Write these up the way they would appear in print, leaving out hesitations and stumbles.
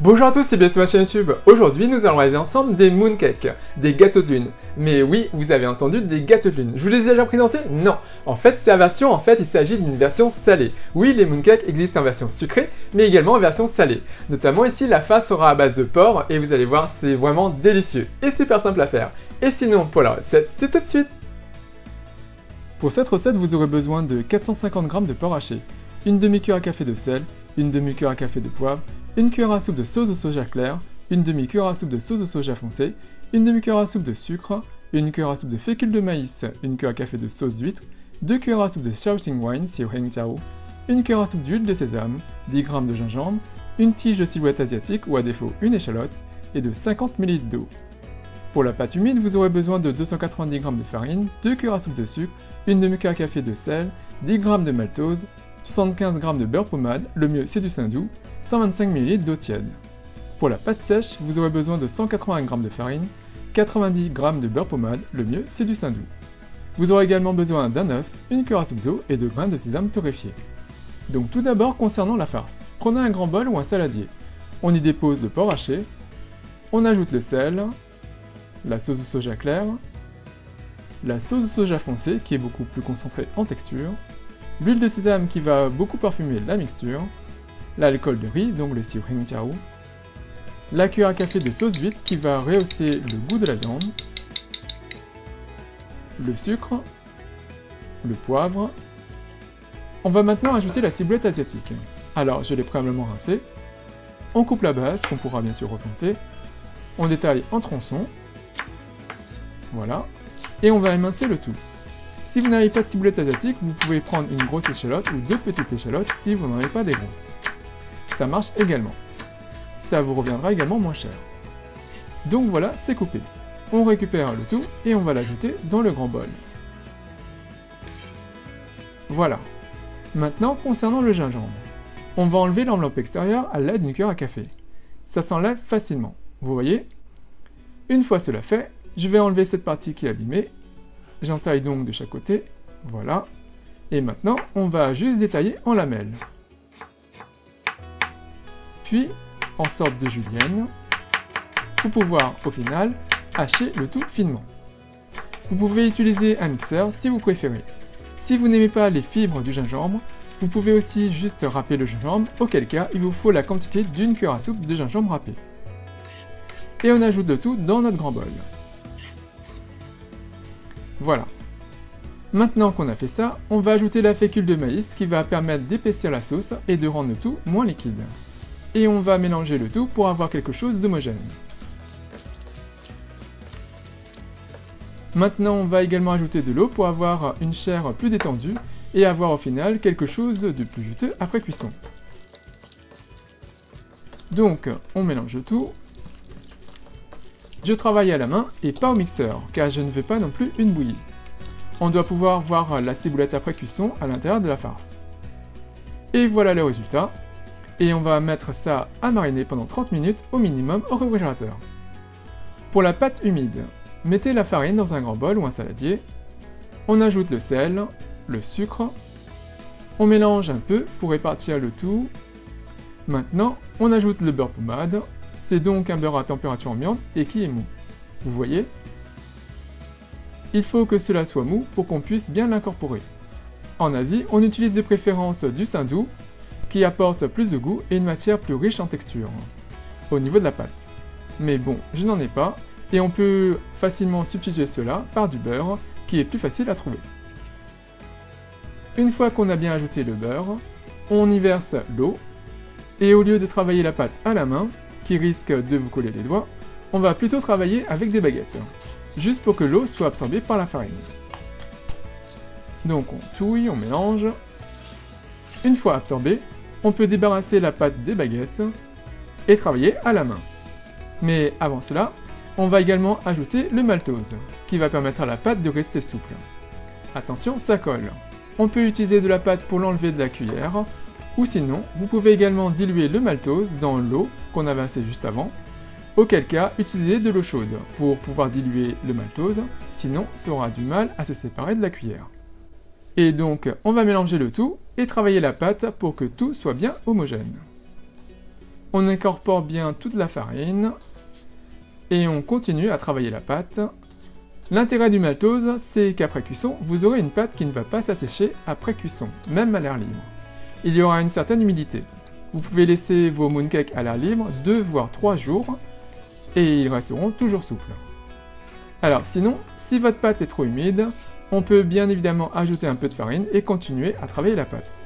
Bonjour à tous et bienvenue sur ma chaîne YouTube. Aujourd'hui, nous allons réaliser ensemble des mooncakes, des gâteaux de lune. Mais oui, vous avez entendu, des gâteaux de lune. Je vous les ai déjà présentés? Non. En fait, c'est la version, il s'agit d'une version salée. Oui, les mooncakes existent en version sucrée, mais également en version salée. Notamment ici, la face sera à base de porc et vous allez voir, c'est vraiment délicieux et super simple à faire. Et sinon, pour la recette, c'est tout de suite. Pour cette recette, vous aurez besoin de 450 g de porc haché, une demi-cuillère à café de sel, une demi-cuillère à café de poivre, une cuillère à soupe de sauce de soja clair, une demi-cuillère à soupe de sauce de soja foncé, une demi-cuillère à soupe de sucre, une cuillère à soupe de fécule de maïs, une cuillère à café de sauce d'huître, 2 cuillères à soupe de shaoxing wine, une cuillère à soupe d'huile de sésame, 10 g de gingembre, une tige de ciboulette asiatique ou à défaut une échalote, et de 50 ml d'eau. Pour la pâte humide, vous aurez besoin de 290 g de farine, 2 cuillères à soupe de sucre, une demi-cuillère à café de sel, 10 g de maltose, 75 g de beurre pommade, le mieux c'est du saindoux, 125 ml d'eau tiède. Pour la pâte sèche, vous aurez besoin de 180 g de farine, 90 g de beurre pommade, le mieux c'est du saindoux. Vous aurez également besoin d'un œuf, une cuillère à soupe d'eau et 2 grains de sésame torréfié. Donc tout d'abord concernant la farce, prenez un grand bol ou un saladier. On y dépose le porc haché, on ajoute le sel, la sauce de soja claire, la sauce de soja foncé qui est beaucoup plus concentrée en texture, l'huile de sésame qui va beaucoup parfumer la mixture, l'alcool de riz, donc le siu-heng-tiao, la cuillère à café de sauce d'huître qui va rehausser le goût de la viande, le sucre, le poivre. On va maintenant ajouter la ciboulette asiatique. Alors, je l'ai préalablement rincée. On coupe la base, qu'on pourra bien sûr replanter. On détaille en tronçons. Voilà. Et on va émincer le tout. Si vous n'avez pas de ciboulette asiatique, vous pouvez prendre une grosse échalote ou deux petites échalotes si vous n'en avez pas des grosses. Ça marche également. Ça vous reviendra également moins cher. Donc voilà, c'est coupé. On récupère le tout et on va l'ajouter dans le grand bol. Voilà. Maintenant, concernant le gingembre, on va enlever l'enveloppe extérieure à l'aide d'une cuillère à café. Ça s'enlève facilement, vous voyez? Une fois cela fait, je vais enlever cette partie qui est abîmée. J'entaille donc de chaque côté, voilà. Et maintenant, on va juste détailler en lamelles. Puis, en sorte de julienne, pour pouvoir, au final, hacher le tout finement. Vous pouvez utiliser un mixeur si vous préférez. Si vous n'aimez pas les fibres du gingembre, vous pouvez aussi juste râper le gingembre, auquel cas il vous faut la quantité d'une cuillère à soupe de gingembre râpé. Et on ajoute le tout dans notre grand bol. Voilà. Maintenant qu'on a fait ça, on va ajouter la fécule de maïs qui va permettre d'épaissir la sauce et de rendre le tout moins liquide. Et on va mélanger le tout pour avoir quelque chose d'homogène. Maintenant, on va également ajouter de l'eau pour avoir une chair plus détendue et avoir au final quelque chose de plus juteux après cuisson. Donc, on mélange le tout. Je travaille à la main et pas au mixeur, car je ne veux pas non plus une bouillie. On doit pouvoir voir la ciboulette après cuisson à l'intérieur de la farce. Et voilà le résultat. Et on va mettre ça à mariner pendant 30 minutes au minimum au réfrigérateur. Pour la pâte humide, mettez la farine dans un grand bol ou un saladier. On ajoute le sel, le sucre. On mélange un peu pour répartir le tout. Maintenant, on ajoute le beurre pommade. C'est donc un beurre à température ambiante et qui est mou. Vous voyez? Il faut que cela soit mou pour qu'on puisse bien l'incorporer. En Asie, on utilise de préférence du saindoux qui apporte plus de goût et une matière plus riche en texture au niveau de la pâte. Mais bon, je n'en ai pas et on peut facilement substituer cela par du beurre qui est plus facile à trouver. Une fois qu'on a bien ajouté le beurre, on y verse l'eau et au lieu de travailler la pâte à la main, qui risque de vous coller les doigts, on va plutôt travailler avec des baguettes, juste pour que l'eau soit absorbée par la farine. Donc on touille, on mélange. Une fois absorbée, on peut débarrasser la pâte des baguettes et travailler à la main. Mais avant cela, on va également ajouter le maltose, qui va permettre à la pâte de rester souple. Attention, ça colle. On peut utiliser de la pâte pour l'enlever de la cuillère, ou sinon, vous pouvez également diluer le maltose dans l'eau qu'on a versée juste avant, auquel cas, utilisez de l'eau chaude pour pouvoir diluer le maltose, sinon ça aura du mal à se séparer de la cuillère. Et donc, on va mélanger le tout et travailler la pâte pour que tout soit bien homogène. On incorpore bien toute la farine et on continue à travailler la pâte. L'intérêt du maltose, c'est qu'après cuisson, vous aurez une pâte qui ne va pas s'assécher après cuisson, même à l'air libre. Il y aura une certaine humidité. Vous pouvez laisser vos mooncakes à l'air libre 2 voire 3 jours et ils resteront toujours souples. Alors sinon, si votre pâte est trop humide, on peut bien évidemment ajouter un peu de farine et continuer à travailler la pâte.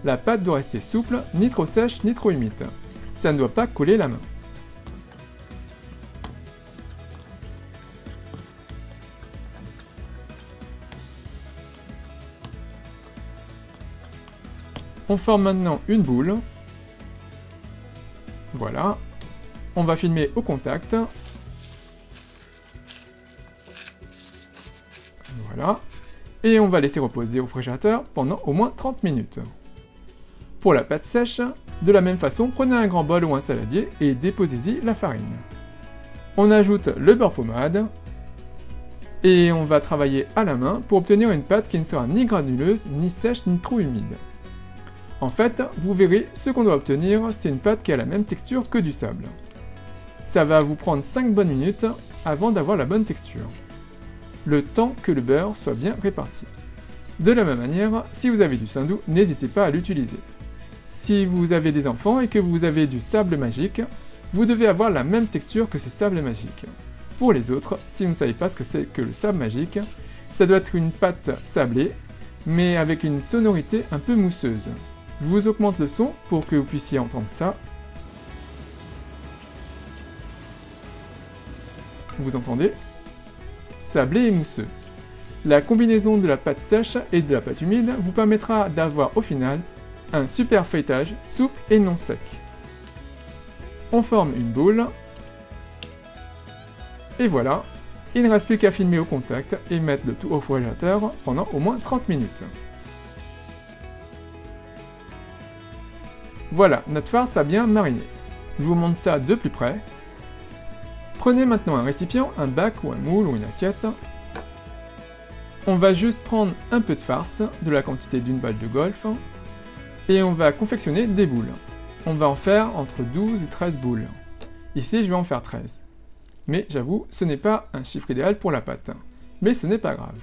La pâte doit rester souple, ni trop sèche ni trop humide. Ça ne doit pas coller la main. On forme maintenant une boule. Voilà. On va filmer au contact. Voilà. Et on va laisser reposer au réfrigérateur pendant au moins 30 minutes. Pour la pâte sèche, de la même façon, prenez un grand bol ou un saladier et déposez-y la farine. On ajoute le beurre pommade et on va travailler à la main pour obtenir une pâte qui ne sera ni granuleuse, ni sèche, ni trop humide. En fait, vous verrez, ce qu'on doit obtenir, c'est une pâte qui a la même texture que du sable. Ça va vous prendre 5 bonnes minutes avant d'avoir la bonne texture. Le temps que le beurre soit bien réparti. De la même manière, si vous avez du saindoux, n'hésitez pas à l'utiliser. Si vous avez des enfants et que vous avez du sable magique, vous devez avoir la même texture que ce sable magique. Pour les autres, si vous ne savez pas ce que c'est que le sable magique, ça doit être une pâte sablée, mais avec une sonorité un peu mousseuse. Je vous augmente le son pour que vous puissiez entendre ça. Vous entendez? Sablé et mousseux. La combinaison de la pâte sèche et de la pâte humide vous permettra d'avoir au final un super feuilletage souple et non sec. On forme une boule. Et voilà, il ne reste plus qu'à filmer au contact et mettre le tout au réfrigérateur pendant au moins 30 minutes. Voilà, notre farce a bien mariné. Je vous montre ça de plus près. Prenez maintenant un récipient, un bac ou un moule ou une assiette. On va juste prendre un peu de farce, de la quantité d'une balle de golf, et on va confectionner des boules. On va en faire entre 12 et 13 boules. Ici, je vais en faire 13. Mais j'avoue, ce n'est pas un chiffre idéal pour la pâte. Mais ce n'est pas grave.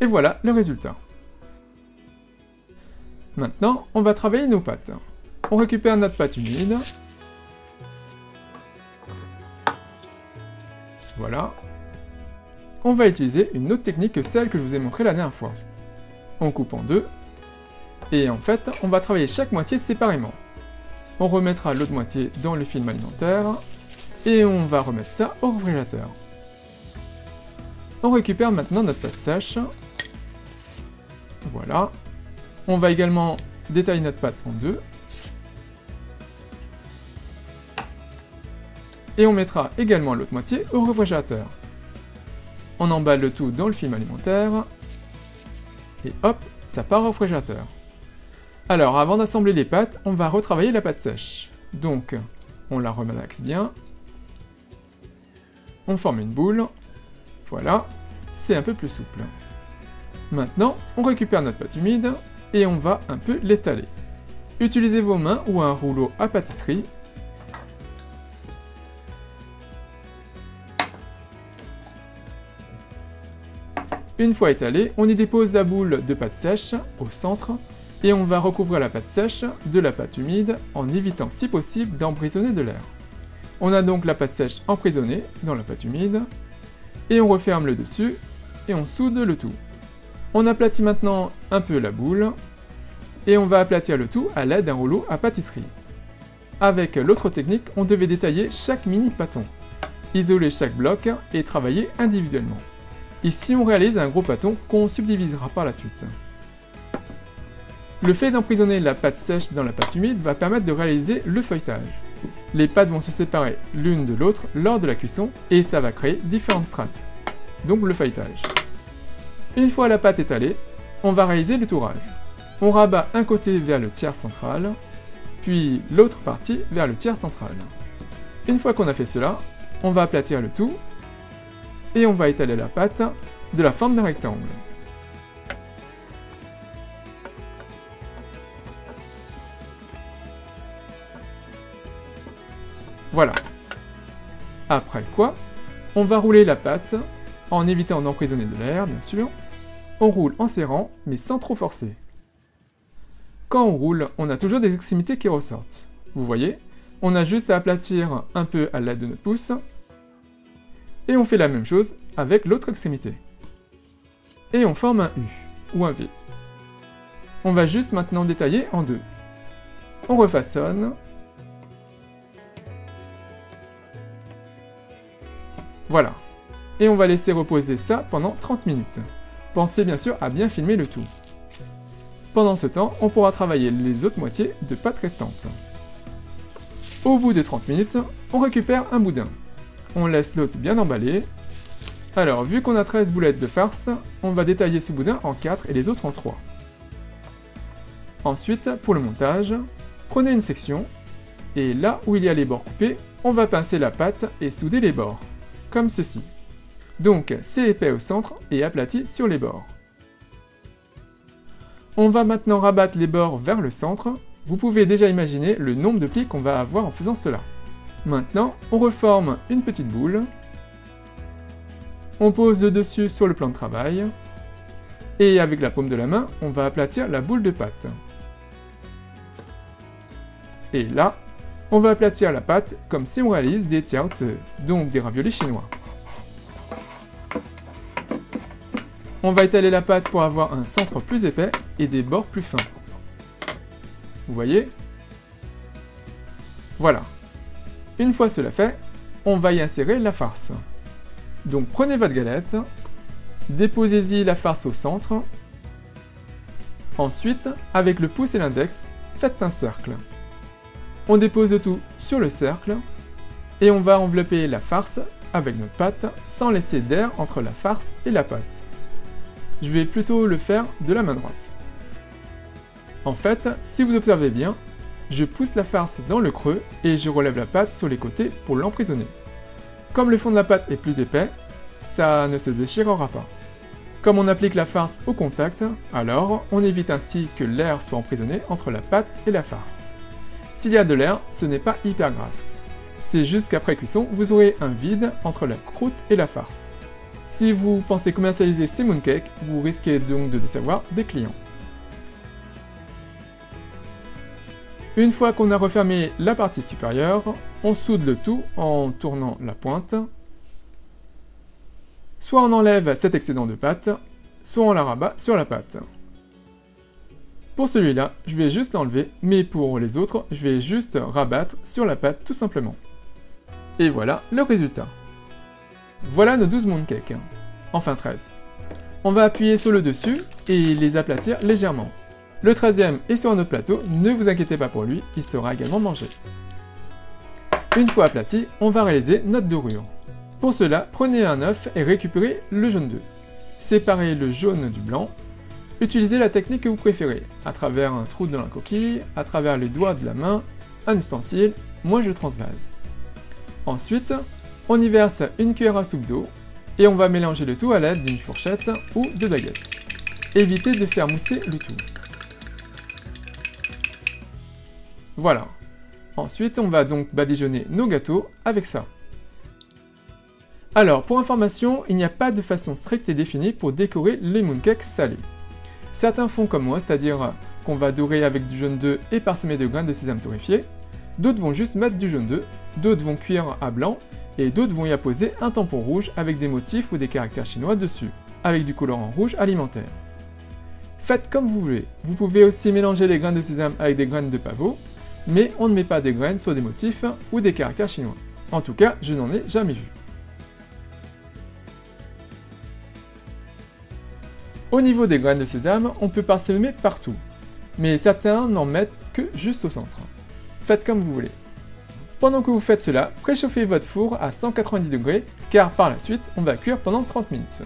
Et voilà le résultat. Maintenant, on va travailler nos pâtes. On récupère notre pâte humide. Voilà. On va utiliser une autre technique que celle que je vous ai montrée la dernière fois. On coupe en deux. Et en fait, on va travailler chaque moitié séparément. On remettra l'autre moitié dans le film alimentaire. Et on va remettre ça au réfrigérateur. On récupère maintenant notre pâte sèche. Voilà. On va également détailler notre pâte en deux. Et on mettra également l'autre moitié au réfrigérateur. On emballe le tout dans le film alimentaire. Et hop, ça part au réfrigérateur. Alors, avant d'assembler les pâtes, on va retravailler la pâte sèche. Donc, on la remalaxe bien. On forme une boule. Voilà, c'est un peu plus souple. Maintenant, on récupère notre pâte humide et on va un peu l'étaler. Utilisez vos mains ou un rouleau à pâtisserie. Une fois étalée, on y dépose la boule de pâte sèche au centre et on va recouvrir la pâte sèche de la pâte humide en évitant si possible d'emprisonner de l'air. On a donc la pâte sèche emprisonnée dans la pâte humide et on referme le dessus et on soude le tout. On aplatit maintenant un peu la boule et on va aplatir le tout à l'aide d'un rouleau à pâtisserie. Avec l'autre technique, on devait détailler chaque mini pâton, isoler chaque bloc et travailler individuellement. Ici, on réalise un gros pâton qu'on subdivisera par la suite. Le fait d'emprisonner la pâte sèche dans la pâte humide va permettre de réaliser le feuilletage. Les pâtes vont se séparer l'une de l'autre lors de la cuisson et ça va créer différentes strates, donc le feuilletage. Une fois la pâte étalée, on va réaliser le tourage. On rabat un côté vers le tiers central, puis l'autre partie vers le tiers central. Une fois qu'on a fait cela, on va aplatir le tout et on va étaler la pâte de la forme d'un rectangle. Voilà. Après quoi, on va rouler la pâte, en évitant d'emprisonner de l'air, bien sûr. On roule en serrant, mais sans trop forcer. Quand on roule, on a toujours des extrémités qui ressortent. Vous voyez, on a juste à aplatir un peu à l'aide de notre pouce. Et on fait la même chose avec l'autre extrémité. Et on forme un U, ou un V. On va juste maintenant détailler en deux. On refaçonne. Voilà. Et on va laisser reposer ça pendant 30 minutes. Pensez bien sûr à bien filmer le tout. Pendant ce temps, on pourra travailler les autres moitiés de pâte restantes. Au bout de 30 minutes, on récupère un boudin. On laisse l'autre bien emballé. Alors, vu qu'on a 13 boulettes de farce, on va détailler ce boudin en 4 et les autres en 3. Ensuite, pour le montage, prenez une section, et là où il y a les bords coupés, on va pincer la pâte et souder les bords, comme ceci. Donc, c'est épais au centre et aplati sur les bords. On va maintenant rabattre les bords vers le centre. Vous pouvez déjà imaginer le nombre de plis qu'on va avoir en faisant cela. Maintenant, on reforme une petite boule. On pose le dessus sur le plan de travail. Et avec la paume de la main, on va aplatir la boule de pâte. Et là, on va aplatir la pâte comme si on réalise des tiaozi, donc des raviolis chinois. On va étaler la pâte pour avoir un centre plus épais et des bords plus fins. Vous voyez? Voilà. Une fois cela fait, on va y insérer la farce. Donc prenez votre galette, déposez-y la farce au centre. Ensuite, avec le pouce et l'index, faites un cercle. On dépose le tout sur le cercle et on va envelopper la farce avec notre pâte sans laisser d'air entre la farce et la pâte. Je vais plutôt le faire de la main droite. En fait, si vous observez bien, je pousse la farce dans le creux et je relève la pâte sur les côtés pour l'emprisonner. Comme le fond de la pâte est plus épais, ça ne se déchirera pas. Comme on applique la farce au contact, alors on évite ainsi que l'air soit emprisonné entre la pâte et la farce. S'il y a de l'air, ce n'est pas hyper grave. C'est juste qu'après cuisson, vous aurez un vide entre la croûte et la farce. Si vous pensez commercialiser ces mooncakes, vous risquez donc de décevoir des clients. Une fois qu'on a refermé la partie supérieure, on soude le tout en tournant la pointe. Soit on enlève cet excédent de pâte, soit on la rabat sur la pâte. Pour celui-là, je vais juste l'enlever, mais pour les autres, je vais juste rabattre sur la pâte tout simplement. Et voilà le résultat. Voilà nos 12 mooncakes, enfin 13. On va appuyer sur le dessus et les aplatir légèrement. Le 13e est sur un autre plateau, ne vous inquiétez pas pour lui, il sera également mangé. Une fois aplati, on va réaliser notre dorure. Pour cela, prenez un œuf et récupérez le jaune d'œuf. Séparez le jaune du blanc. Utilisez la technique que vous préférez, à travers un trou dans la coquille, à travers les doigts de la main, un ustensile, moi je transvase. Ensuite, on y verse une cuillère à soupe d'eau et on va mélanger le tout à l'aide d'une fourchette ou de baguette. Évitez de faire mousser le tout. Voilà. Ensuite, on va donc badigeonner nos gâteaux avec ça. Alors, pour information, il n'y a pas de façon stricte et définie pour décorer les mooncakes salés. Certains font comme moi, c'est-à-dire qu'on va dorer avec du jaune d'œuf et parsemer de graines de sésame torréfiées. D'autres vont juste mettre du jaune d'œuf, d'autres vont cuire à blanc, et d'autres vont y apposer un tampon rouge avec des motifs ou des caractères chinois dessus, avec du colorant rouge alimentaire. Faites comme vous voulez. Vous pouvez aussi mélanger les graines de sésame avec des graines de pavot, mais on ne met pas des graines sur des motifs ou des caractères chinois. En tout cas, je n'en ai jamais vu. Au niveau des graines de sésame, on peut parsemer partout, mais certains n'en mettent que juste au centre. Faites comme vous voulez. Pendant que vous faites cela, préchauffez votre four à 190 degrés, car par la suite, on va cuire pendant 30 minutes.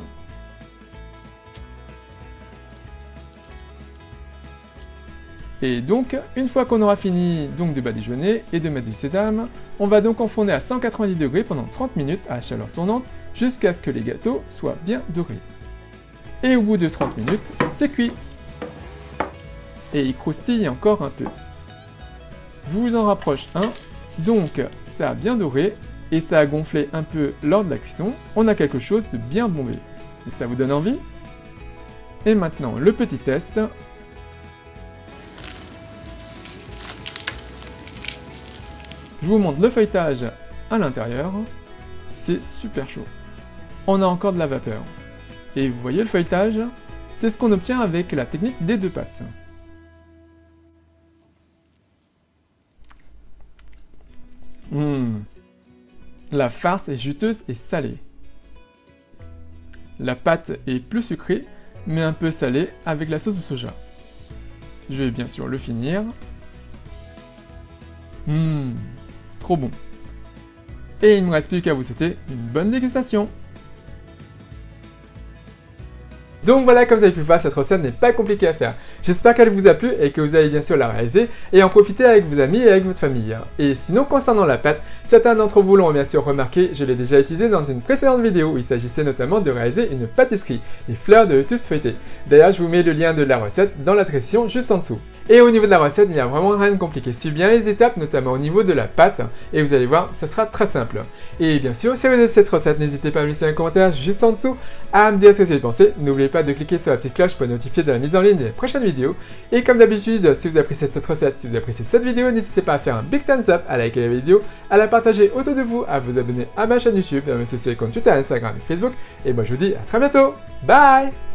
Et donc, une fois qu'on aura fini de badigeonner et de mettre du sésame, on va donc enfourner à 190 degrés pendant 30 minutes à chaleur tournante, jusqu'à ce que les gâteaux soient bien dorés. Et au bout de 30 minutes, c'est cuit. Et il croustille encore un peu. Je vous en rapproche un. Donc, ça a bien doré et ça a gonflé un peu lors de la cuisson, on a quelque chose de bien bombé. Et ça vous donne envie? Et maintenant, le petit test. Je vous montre le feuilletage à l'intérieur. C'est super chaud. On a encore de la vapeur. Et vous voyez le feuilletage? C'est ce qu'on obtient avec la technique des 2 pâtes. La farce est juteuse et salée. La pâte est plus sucrée, mais un peu salée avec la sauce de soja. Je vais bien sûr le finir. Trop bon. Et il ne me reste plus qu'à vous souhaiter une bonne dégustation. Donc voilà, comme vous avez pu voir, cette recette n'est pas compliquée à faire. J'espère qu'elle vous a plu et que vous allez bien sûr la réaliser et en profiter avec vos amis et avec votre famille. Et sinon, concernant la pâte, certains d'entre vous l'ont bien sûr remarqué, je l'ai déjà utilisée dans une précédente vidéo où il s'agissait notamment de réaliser une pâtisserie, les fleurs de lotus feuilletées. D'ailleurs, je vous mets le lien de la recette dans la description juste en dessous. Et au niveau de la recette, il n'y a vraiment rien de compliqué. Suivez bien les étapes, notamment au niveau de la pâte, et vous allez voir, ça sera très simple. Et bien sûr, si vous aimez cette recette, n'hésitez pas à me laisser un commentaire juste en dessous, à me dire ce que vous avez pensé. N'oubliez pas de cliquer sur la petite cloche pour être notifié de la mise en ligne des prochaines vidéos. Et comme d'habitude, si vous appréciez cette recette, si vous appréciez cette vidéo, n'hésitez pas à faire un big thumbs up, à liker la vidéo, à la partager autour de vous, à vous abonner à ma chaîne YouTube, à me suivre sur les comptes Twitter, Instagram et Facebook. Et moi je vous dis à très bientôt. Bye!